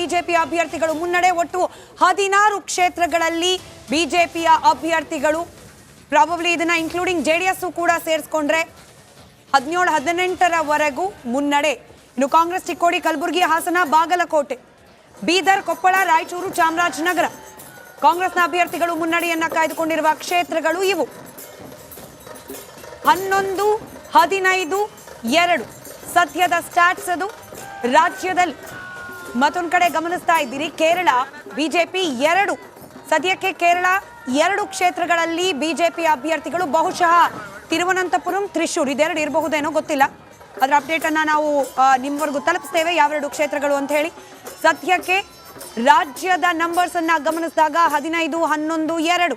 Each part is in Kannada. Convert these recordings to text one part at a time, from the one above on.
ಬಿಜೆಪಿ ಅಭ್ಯರ್ಥಿಗಳು ಮುನ್ನಡೆ. ಒಟ್ಟು 16 ಕ್ಷೇತ್ರಗಳಲ್ಲಿ ಬಿಜೆಪಿಯ ಅಭ್ಯರ್ಥಿಗಳು, ಪ್ರಾಬಬ್ಲಿ ಇದನ್ನ ಇನ್ಕ್ಲೂಡಿಂಗ್ ಜೆಡಿಎಸ್ ಕೂಡ ಸೇರಿಸ್ಕೊಂಡ್ರೆ 17-18ರವರೆಗೂ ಮುನ್ನಡೆ. ಇನ್ನು ಕಾಂಗ್ರೆಸ್ ಚಿಕ್ಕೋಡಿ, ಕಲಬುರಗಿ, ಹಾಸನ, ಬಾಗಲಕೋಟೆ, ಬೀದರ್, ಕೊಪ್ಪಳ, ರಾಯಚೂರು, ಚಾಮರಾಜನಗರ ಕಾಂಗ್ರೆಸ್ನ ಅಭ್ಯರ್ಥಿಗಳು ಮುನ್ನಡೆಯನ್ನ ಕಾಯ್ದುಕೊಂಡಿರುವ ಕ್ಷೇತ್ರಗಳು ಇವು. 11, 15, 2 ಸದ್ಯದ ಸ್ಟಾಟ್ಸ್ ಅದು. ರಾಜ್ಯದಲ್ಲಿ ಮತ್ತೊಂದು ಕಡೆ ಗಮನಿಸ್ತಾ ಇದ್ದೀರಿ, ಕೇರಳ ಬಿಜೆಪಿ 2, ಸದ್ಯಕ್ಕೆ ಕೇರಳ 2 ಕ್ಷೇತ್ರಗಳಲ್ಲಿ ಬಿಜೆಪಿ ಅಭ್ಯರ್ಥಿಗಳು. ಬಹುಶಃ ತಿರುವನಂತಪುರಂ, ತ್ರಿಶೂರ್ ಇದೆರಡು ಇರಬಹುದೇನೋ ಗೊತ್ತಿಲ್ಲ. ಅದರ ಅಪ್ಡೇಟ್ ಅನ್ನ ನಾವು ನಿಮ್ಮವರೆಗೂ ತಲುಪಿಸ್ತೇವೆ, ಯಾವೆರಡು ಕ್ಷೇತ್ರಗಳು ಅಂತ ಹೇಳಿ. ಸದ್ಯಕ್ಕೆ ರಾಜ್ಯದ ನಂಬರ್ಸ್ ಅನ್ನ ಗಮನಿಸಿದಾಗ 15, 11, 2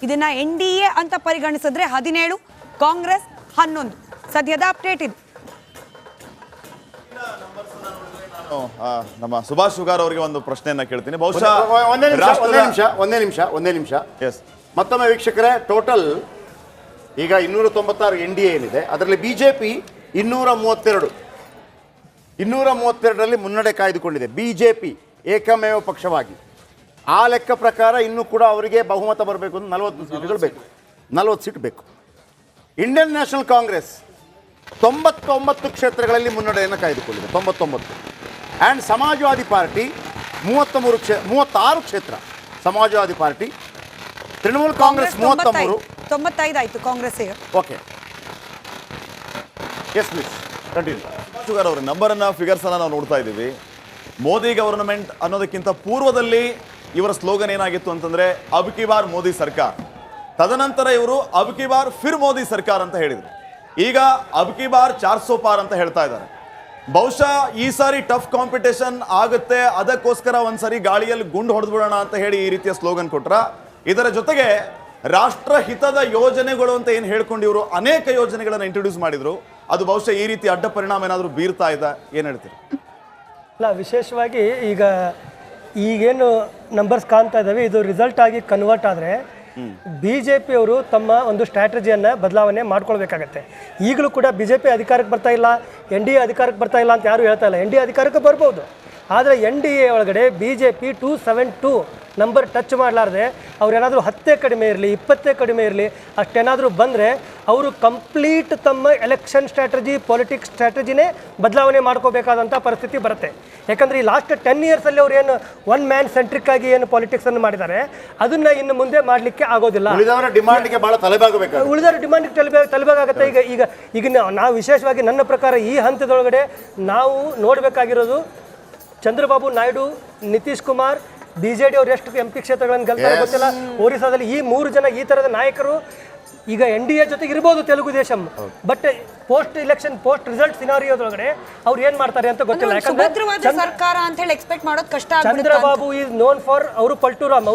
ಇದನ್ನ NDA ಅಂತ ಪರಿಗಣಿಸಿದ್ರೆ 17, ಕಾಂಗ್ರೆಸ್ 11 ಸದ್ಯದ ಅಪ್ಡೇಟ್ ಇದು. ನಮ್ಮ ಸುಭಾಷ್ ಶುಗಾರ್ ಅವರಿಗೆ ಒಂದು ಪ್ರಶ್ನೆಯನ್ನ ಕೇಳ್ತೀನಿ. ಬಹುಶಃ ಒಂದೇ ನಿಮಿಷ ಮತ್ತೊಮ್ಮೆ ವೀಕ್ಷಕರೇ, ಟೋಟಲ್ ಈಗ 296 NDA ಏನಿದೆ, ಅದರಲ್ಲಿ ಬಿಜೆಪಿ 232ರಲ್ಲಿ ಮುನ್ನಡೆ ಕಾಯ್ದುಕೊಂಡಿದೆ. ಬಿಜೆಪಿ ಏಕಮೇವ ಪಕ್ಷವಾಗಿ. ಆ ಲೆಕ್ಕ ಪ್ರಕಾರ ಇನ್ನೂ ಕೂಡ ಅವರಿಗೆ ಬಹುಮತ ಬರಬೇಕು ಅಂತ 40 ಸೀಟುಗಳು ಬೇಕು, 40 ಸೀಟ್ ಬೇಕು. ಇಂಡಿಯನ್ ನ್ಯಾಷನಲ್ ಕಾಂಗ್ರೆಸ್ 99 ಕ್ಷೇತ್ರಗಳಲ್ಲಿ ಮುನ್ನಡೆಯನ್ನು ಕಾಯ್ದುಕೊಂಡಿದೆ, 99. ಆ್ಯಂಡ್ ಸಮಾಜವಾದಿ ಪಾರ್ಟಿ 36 ಕ್ಷೇತ್ರ. ಸಮಾಜವಾದಿ ಪಾರ್ಟಿ, ತೃಣಮೂಲ ಕಾಂಗ್ರೆಸ್ 33, 95 ಆಯಿತು ಕಾಂಗ್ರೆಸ್ ಈಗ. Okay, yes please continue. ಶುಗಾರ್ ಅವರ ನಂಬರನ್ನ ಫಿಗರ್ಸ್ ಅನ್ನ ನಾವು ನೋಡ್ತಾ ಇದ್ದೀವಿ. ಮೋದಿ ಗವರ್ನಮೆಂಟ್ ಅನ್ನೋದಕ್ಕಿಂತ ಪೂರ್ವದಲ್ಲಿ ಇವರ ಸ್ಲೋಗನ್ ಏನಾಗಿತ್ತು ಅಂತಂದ್ರೆ ಅಬ್ ಕಿ ಬಾರ್ ಮೋದಿ ಸರ್ಕಾರ. ತದನಂತರ ಇವರು ಅಬ್ ಕಿ ಬಾರ್ ಫಿರ್ ಮೋದಿ ಸರ್ಕಾರ ಅಂತ ಹೇಳಿದರು. ಈಗ ಅಬ್ ಕಿ ಬಾರ್ 400 ಪಾರ್ ಅಂತ ಹೇಳ್ತಾ ಇದ್ದಾರೆ. ಬಹುಶಃ ಈ ಸಾರಿ ಟಫ್ ಕಾಂಪಿಟೇಷನ್ ಆಗುತ್ತೆ, ಅದಕ್ಕೋಸ್ಕರ ಒಂದ್ಸರಿ ಗಾಳಿಯಲ್ಲಿ ಗುಂಡು ಹೊಡೆದು ಬಿಡೋಣ ಅಂತ ಹೇಳಿ ಈ ರೀತಿಯ ಸ್ಲೋಗನ್ ಕೊಟ್ರ. ಇದರ ಜೊತೆಗೆ ರಾಷ್ಟ್ರ ಹಿತದ ಯೋಜನೆಗಳು ಅಂತ ಏನು ಹೇಳ್ಕೊಂಡು ಇವರು ಅನೇಕ ಯೋಜನೆಗಳನ್ನು ಇಂಟ್ರೊಡ್ಯೂಸ್ ಮಾಡಿದ್ರು. ಅದು ಬಹುಶಃ ಈ ರೀತಿ ಅಡ್ಡ ಪರಿಣಾಮ ಏನಾದರೂ ಬೀರ್ತಾ ಇದೆ, ಏನು ಹೇಳ್ತೀರಿ? ಅಲ್ಲ, ವಿಶೇಷವಾಗಿ ಈಗೇನು ನಂಬರ್ಸ್ ಕಾಣ್ತಾ ಇದ್ದಾವೆ, ಇದು ರಿಸಲ್ಟ್ ಆಗಿ ಕನ್ವರ್ಟ್ ಆದರೆ BJP ಅವರು ತಮ್ಮ ಒಂದು ಸ್ಟ್ರಾಟಜಿಯನ್ನು ಬದಲಾವಣೆ ಮಾಡ್ಕೊಳ್ಬೇಕಾಗತ್ತೆ. ಈಗಲೂ ಕೂಡ BJP ಅಧಿಕಾರಕ್ಕೆ ಬರ್ತಾ ಇಲ್ಲ, NDA ಅಧಿಕಾರಕ್ಕೆ ಬರ್ತಾ ಇಲ್ಲ ಅಂತ ಯಾರು ಹೇಳ್ತಾ ಇಲ್ಲ. NDA ಅಧಿಕಾರಕ್ಕೆ ಬರ್ಬೋದು, ಆದರೆ NDA ಒಳಗಡೆ BJP 272 ನಂಬರ್ ಟಚ್ ಮಾಡಲಾರ್ದೆ ಅವ್ರೇನಾದರೂ 10 ಕಡಿಮೆ ಇರಲಿ, 20 ಕಡಿಮೆ ಇರಲಿ, ಅಷ್ಟೇನಾದರೂ ಬಂದರೆ ಅವರು ಕಂಪ್ಲೀಟ್ ತಮ್ಮ ಎಲೆಕ್ಷನ್ ಸ್ಟ್ರಾಟಜಿ, ಪೊಲಿಟಿಕ್ಸ್ ಸ್ಟ್ರಾಟಜಿನೇ ಬದಲಾವಣೆ ಮಾಡ್ಕೋಬೇಕಾದಂಥ ಪರಿಸ್ಥಿತಿ ಬರುತ್ತೆ. ಯಾಕಂದರೆ ಈ ಲಾಸ್ಟ್ 10 ಇಯರ್ಸಲ್ಲಿ ಅವ್ರು ಏನು ಒನ್ ಮ್ಯಾನ್ ಸೆಂಟ್ರಿಕ್ ಆಗಿ ಏನು ಪಾಲಿಟಿಕ್ಸನ್ನು ಮಾಡಿದ್ದಾರೆ, ಅದನ್ನು ಇನ್ನು ಮುಂದೆ ಮಾಡಲಿಕ್ಕೆ ಆಗೋದಿಲ್ಲ. ಉಳಿದವರ ಡಿಮಾಂಡ್ಗೆ ಭಾಳ ತಲೆಬಾಗಬೇಕು, ಉಳಿದವರ ಡಿಮಾಂಡ್ಗೆ ತಲೆಬಾಗುತ್ತೆ. ಈಗ ನಾವು ವಿಶೇಷವಾಗಿ ನನ್ನ ಪ್ರಕಾರ ಈ ಹಂತದೊಳಗಡೆ ನಾವು ನೋಡಬೇಕಾಗಿರೋದು ಚಂದ್ರಬಾಬು ನಾಯ್ಡು, ನಿತೀಶ್ ಕುಮಾರ್, BJD ಅವ್ರು ಎಷ್ಟು MP ಕ್ಷೇತ್ರಗಳನ್ನು ಗೆಲ್ತಾರೆ ಗೊತ್ತಿಲ್ಲ. ಒರಿಸ್ಸಾದಲ್ಲಿ ಈ 3 ಜನ ಈ ಥರದ ನಾಯಕರು ಈಗ NDA ಜೊತೆಗೆ ಇರ್ಬೋದು Telugu Desam, but post election post result ಸಿನಾರಿಯೋದೊಳಗಡೆ ಅವ್ರು ಏನ್ ಮಾಡ್ತಾರೆ ಅಂತ ಗೊತ್ತಿಲ್ಲ. ಯಾಕಂದ್ರೆ ಸರ್ಕಾರ ಅಂತ ಹೇಳಿ ಎಕ್ಸ್ಪೆಕ್ಟ್ ಮಾಡೋದು ಕಷ್ಟ. ಚಂದ್ರಬಾಬು ಈಸ್ ನೋನ್ ಫಾರ್ ಅವರು ಪಲ್ಟುರಾಮ್,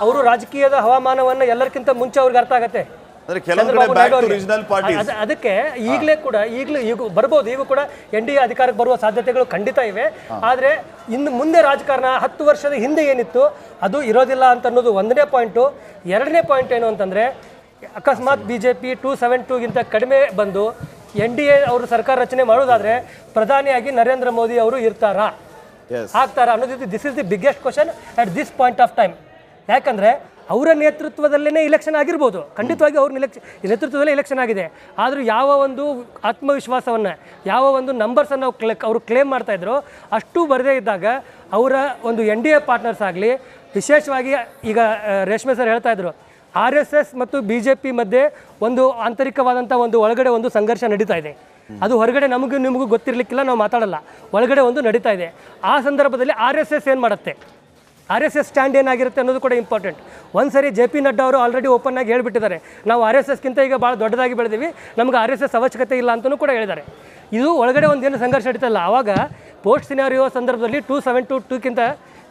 ಅವರು ರಾಜಕೀಯದ ಹವಾಮಾನವನ್ನ ಎಲ್ಲರಿಗಿಂತ ಮುಂಚೆ ಅವ್ರಿಗೆ ಅರ್ಥ ಆಗತ್ತೆ. ಅದಕ್ಕೆ ಈಗಲೇ ಕೂಡ ಈಗ ಬರ್ಬೋದು, ಈಗ ಕೂಡ NDA ಅಧಿಕಾರಕ್ಕೆ ಬರುವ ಸಾಧ್ಯತೆಗಳು ಖಂಡಿತ ಇವೆ. ಆದರೆ ಇನ್ನು ಮುಂದೆ ರಾಜಕಾರಣ 10 ವರ್ಷದ ಹಿಂದೆ ಏನಿತ್ತು ಅದು ಇರೋದಿಲ್ಲ ಅಂತ ಅನ್ನೋದು 1ನೇ ಪಾಯಿಂಟು. 2ನೇ ಪಾಯಿಂಟ್ ಏನು ಅಂತಂದರೆ, ಅಕಸ್ಮಾತ್ BJP 272ಗಿಂತ ಕಡಿಮೆ ಬಂದು NDA ಅವರು ಸರ್ಕಾರ ರಚನೆ ಮಾಡೋದಾದರೆ ಪ್ರಧಾನಿಯಾಗಿ ನರೇಂದ್ರ ಮೋದಿ ಅವರು ಆಗ್ತಾರಾ ಅನ್ನೋದು this is the biggest question at this point of time. ಯಾಕಂದರೆ ಅವರ ನೇತೃತ್ವದಲ್ಲೇ ಇಲೆಕ್ಷನ್ ಆಗಿರ್ಬೋದು, ಖಂಡಿತವಾಗಿ ಅವ್ರ ನೇತೃತ್ವದಲ್ಲೇ ಇಲೆಕ್ಷನ್ ಆಗಿದೆ. ಆದರೂ ಯಾವ ಒಂದು ಆತ್ಮವಿಶ್ವಾಸವನ್ನು, ಯಾವ ಒಂದು ನಂಬರ್ಸನ್ನು ಅವರು ಕ್ಲೇಮ್ ಮಾಡ್ತಾಯಿದ್ರು ಅಷ್ಟು ಬರದೇ ಇದ್ದಾಗ ಅವರ ಒಂದು NDA ಪಾರ್ಟ್ನರ್ಸ್ ಆಗಲಿ, ವಿಶೇಷವಾಗಿ ಈಗ ರೇಷ್ಮೆ ಸರ್ ಹೇಳ್ತಾಯಿದ್ರು RSS ಮತ್ತು BJP ಮಧ್ಯೆ ಒಂದು ಆಂತರಿಕವಾದಂಥ ಒಂದು ಒಳಗಡೆ ಒಂದು ಸಂಘರ್ಷ ನಡೀತಾ ಇದೆ. ಅದು ಹೊರಗಡೆ ನಿಮಗೂ ಗೊತ್ತಿರಲಿಕ್ಕಿಲ್ಲ, ನಾವು ಮಾತಾಡಲ್ಲ, ಒಳಗಡೆ ಒಂದು ನಡೀತಾ ಇದೆ. ಆ ಸಂದರ್ಭದಲ್ಲಿ RSS ಏನು ಮಾಡುತ್ತೆ, RSS ಸ್ಟ್ಯಾಂಡ್ ಏನಾಗಿರುತ್ತೆ ಅನ್ನೋದು ಕೂಡ ಇಂಪಾರ್ಟೆಂಟ್. ಒಂದ್ಸರಿ JP ನಡ್ಡಾ ಅವರು ಆಲ್ರೆಡಿ ಓಪನ್ ಆಗಿ ಹೇಳ್ಬಿಟ್ಟಿದ್ದಾರೆ, ನಾವು RSSಗಿಂತ ಈಗ ಭಾಳ ದೊಡ್ಡದಾಗಿ ಬೆಳೆದೀವಿ, ನಮ್ಗೆ RSS ಅವಶ್ಯಕತೆ ಇಲ್ಲ ಅಂತಲೂ ಕೂಡ ಹೇಳಿದ್ದಾರೆ. ಇದು ಒಳಗಡೆ ಒಂದೇನು ಸಂಘರ್ಷ ನಡೀತಲ್ಲ, ಆವಾಗ ಪೋಸ್ಟ್ ಸಿನಾರಿಯೋ ಸಂದರ್ಭದಲ್ಲಿ 272ಕ್ಕಿಂತ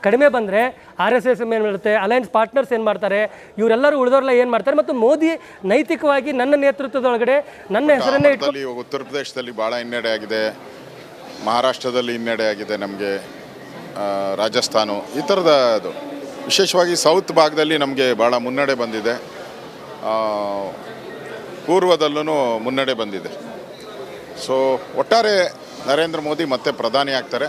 ಕಡಿಮೆ ಬಂದರೆ RSS ಏನು ಮಾಡುತ್ತೆ, ಅಲಯನ್ಸ್ ಪಾರ್ಟ್ನರ್ಸ್ ಏನು ಮಾಡ್ತಾರೆ, ಇವರೆಲ್ಲರೂ ಉಳಿದವರೆಲ್ಲ ಏನು ಮಾಡ್ತಾರೆ. ಮತ್ತು ಮೋದಿ ನೈತಿಕವಾಗಿ ನನ್ನ ನೇತೃತ್ವದೊಳಗಡೆ ನನ್ನ ಹೆಸರನ್ನೇ ಇಟ್ಟು ಉತ್ತರ ಪ್ರದೇಶದಲ್ಲಿ ಭಾಳ ಹಿನ್ನಡೆ ಆಗಿದೆ, ಮಹಾರಾಷ್ಟ್ರದಲ್ಲಿ ಹಿನ್ನಡೆ ಆಗಿದೆ, ನಮಗೆ ರಾಜಸ್ಥಾನ ಈ ಥರದ ಅದು ವಿಶೇಷವಾಗಿ ಸೌತ್ ಭಾಗದಲ್ಲಿ ನಮಗೆ ಭಾಳ ಮುನ್ನಡೆ ಬಂದಿದೆ, ಪೂರ್ವದಲ್ಲೂ ಮುನ್ನಡೆ ಬಂದಿದೆ. ಸೊ ಒಟ್ಟಾರೆ ನರೇಂದ್ರ ಮೋದಿ ಮತ್ತೆ ಪ್ರಧಾನಿ ಆಗ್ತಾರೆ.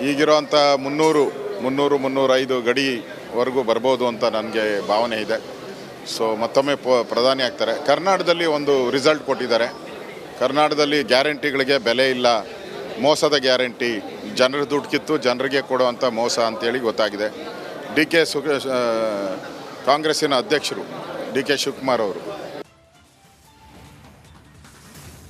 ಈಗಿರೋಂಥ 300-305 ಗಡಿವರೆಗೂ ಬರ್ಬೋದು ಅಂತ ನನಗೆ ಭಾವನೆ ಇದೆ. ಸೊ ಮತ್ತೊಮ್ಮೆ ಪ್ರಧಾನಿ ಆಗ್ತಾರೆ. ಕರ್ನಾಟಕದಲ್ಲಿ ಒಂದು ರಿಸಲ್ಟ್ ಕೊಟ್ಟಿದ್ದಾರೆ. ಕರ್ನಾಟಕದಲ್ಲಿ ಗ್ಯಾರಂಟಿಗಳಿಗೆ ಬೆಲೆ ಇಲ್ಲ, ಮೋಸದ ಗ್ಯಾರಂಟಿ, ಜನರ ದುಡ್ಡು ಕಿತ್ತು ಜನರಿಗೆ ಕೊಡುವಂಥ ಮೋಸ ಅಂತೇಳಿ ಗೊತ್ತಾಗಿದೆ. ಕಾಂಗ್ರೆಸ್ಸಿನ ಅಧ್ಯಕ್ಷರು DK ಶಿವಕುಮಾರ್ ಅವರು